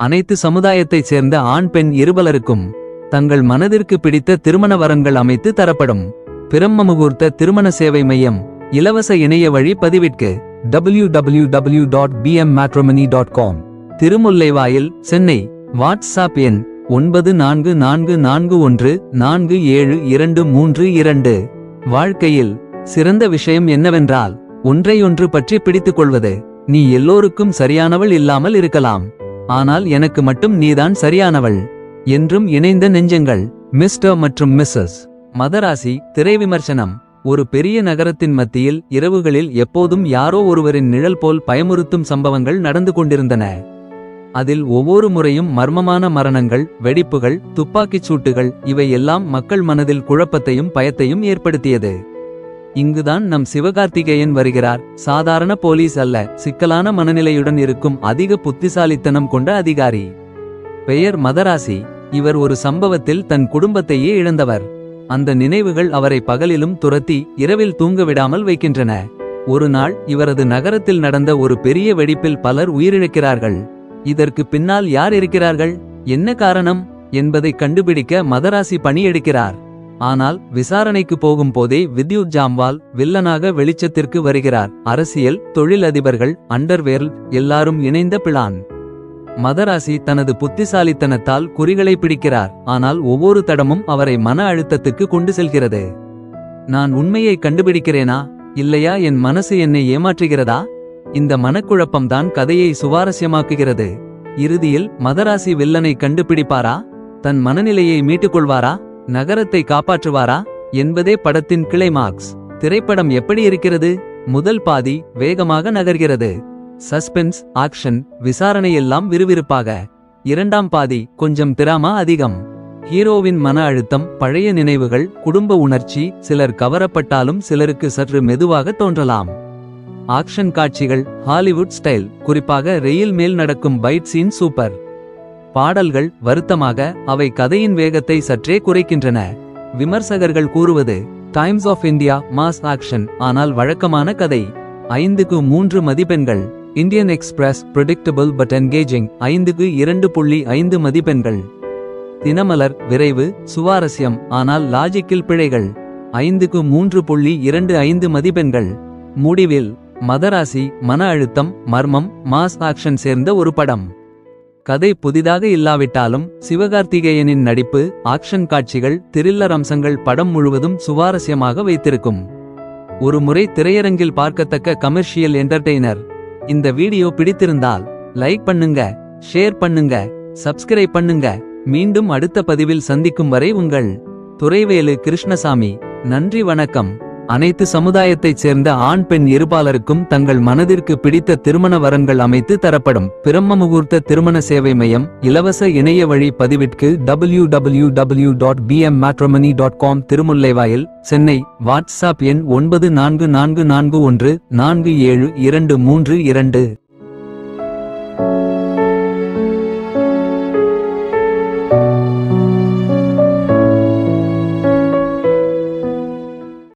அனைத்து சமுதாயத்தைச் சேர்ந்த ஆண் பெண் இருபலருக்கும் தங்கள் மனதிற்கு பிடித்த திருமண வரன்கள் அமைத்து தரப்படும். பிரம்ம முகூர்த்த திருமண சேவை மையம். இலவச இணைய வழி பதிவிற்கு www.bmmatrimony.com. திருமுல்லைவாயில், சென்னை. வாட்ஸ்அப் எண் 9444147232. வாழ்க்கையில் சிறந்த விஷயம் என்னவென்றால் ஒன்றையொன்று பற்றி பிடித்துக் கொள்வது. நீ எல்லோருக்கும் சரியானவள் இல்லாமல் இருக்கலாம், ஆனால் எனக்கு மட்டும் நீதான் சரியானவள். என்றும் இணைந்த நெஞ்சங்கள். மிஸ்டர் மற்றும் மிஸ்ஸஸ் மதராசி. திரை விமர்சனம். ஒரு பெரிய நகரத்தின் மத்தியில் இரவுகளில் எப்போதும் யாரோ ஒருவரின் நிழல் போல் பயமுறுத்தும் சம்பவங்கள் நடந்து கொண்டிருந்தன. அதில் ஒவ்வொரு முறையும் மர்மமான மரணங்கள், வெடிப்புகள், துப்பாக்கிச் சூட்டுகள், இவை எல்லாம் மக்கள் மனதில் குழப்பத்தையும் பயத்தையும் ஏற்படுத்தியது. இங்குதான் நம் சிவகார்த்திகேயன் வருகிறார். சாதாரண போலீஸ் அல்ல, சிக்கலான மனநிலையுடன் இருக்கும் அதிக புத்திசாலித்தனம் கொண்ட அதிகாரி. பெயர் மதராசி. இவர் ஒரு சம்பவத்தில் தன் குடும்பத்தையே இழந்தவர். அந்த நினைவுகள் அவரை பகலிலும் துரத்தி இரவில் தூங்க விடாமல் வைக்கின்றன. ஒரு நாள் இவரது நகரத்தில் நடந்த ஒரு பெரிய வெடிப்பில் பலர் உயிரிழக்கிறார்கள். இதற்கு பின்னால் யார் இருக்கிறார்கள், என்ன காரணம் என்பதை கண்டுபிடிக்க மதராசி பணியெடுக்கிறார். ஆனால் விசாரணைக்கு போகும் போதே வித்யுத் ஜாம்வால் வில்லனாக வெளிச்சத்திற்கு வருகிறார். அரசியல், தொழிலதிபர்கள், அண்டர்வேர்ல்ட் எல்லாரும் இணைந்த பிளான். மதராசி தனது புத்திசாலித்தனத்தால் குறிகளை பிடிக்கிறார், ஆனால் ஒவ்வொரு தடமும் அவரை மன அழுத்தத்துக்கு கொண்டு செல்கிறது. நான் உண்மையை கண்டுபிடிக்கிறேனா இல்லையா, என் மனசு என்னை ஏமாற்றுகிறதா? இந்த மனக்குழப்பம்தான் கதையை சுவாரஸ்யமாக்குகிறது. இறுதியில் மதராசி வில்லனை கண்டுபிடிப்பாரா, தன் மனநிலையை மீட்டுக்கொள்வாரா, நகரத்தை காப்பாற்றுவாரா என்பதே படத்தின் கிளைமாக்ஸ். திரைப்படம் எப்படி இருக்கிறது? முதல் பாதி வேகமாக நகர்கிறது. சஸ்பென்ஸ், ஆக்ஷன், விசாரணை எல்லாம் விறுவிறுப்பாக. இரண்டாம் பாதி கொஞ்சம் டிராமா அதிகம். ஹீரோவின் மன அழுத்தம், பழைய நினைவுகள், குடும்ப உணர்ச்சி, சிலர் கவரப்பட்டாலும் சிலருக்கு சற்று மெதுவாக தோன்றலாம். ஆக்ஷன் காட்சிகள் ஹாலிவுட் ஸ்டைல், குறிப்பாக ரெயில் மேல் நடக்கும் பைட் சீன் சூப்பர். பாடல்கள் வருத்தமாக, அவை கதையின் வேகத்தை சற்றே குறைக்கின்றன. விமர்சகர்கள் கூறுவது Times of India mass action, ஆனால் வழக்கமான கதை. 5க்கு 3 மதிப்பெண்கள். Indian Express predictable but engaging 5க்கு 2.5 மதிப்பெண்கள். தினமலர் விரைவு, சுவாரஸ்யம், ஆனால் லாஜிக்கில் பிழைகள் 5க்கு 3.25 மதிப்பெண்கள். முடிவில் மதராசி மன அழுத்தம், மர்மம், மாஸ் ஆக்ஷன் சேர்ந்த ஒரு படம். கதை புதிதாக இல்லாவிட்டாலும் சிவகார்த்திகேயனின் நடிப்பு, ஆக்ஷன் காட்சிகள், த்ரில்லர் அம்சங்கள் படம் முழுவதும் சுவாரஸ்யமாக வைத்திருக்கும். ஒரு முறை திரையரங்கில் பார்க்கத்தக்க கமர்ஷியல் என்டர்டெய்னர். இந்த வீடியோ பிடித்திருந்தால் லைக் பண்ணுங்க, ஷேர் பண்ணுங்க, சப்ஸ்கிரைப் பண்ணுங்க. மீண்டும் அடுத்த பதிவில் சந்திக்கும் வரை உங்கள் துரைவேலு கிருஷ்ணசாமி. நன்றி, வணக்கம். அனைத்து சமுதாயத்தைச் சேர்ந்த ஆண் பெண் இருபாலருக்கும் தங்கள் மனதிற்கு பிடித்த திருமண வரன்கள் அமைத்து தரப்படும். பிரம்ம முகூர்த்த திருமண சேவை மையம். இலவச இணைய வழி பதிவிற்கு www.bmmatrimony.com. திருமுல்லைவாயில், சென்னை. வாட்ஸ்அப் எண் 9444147232.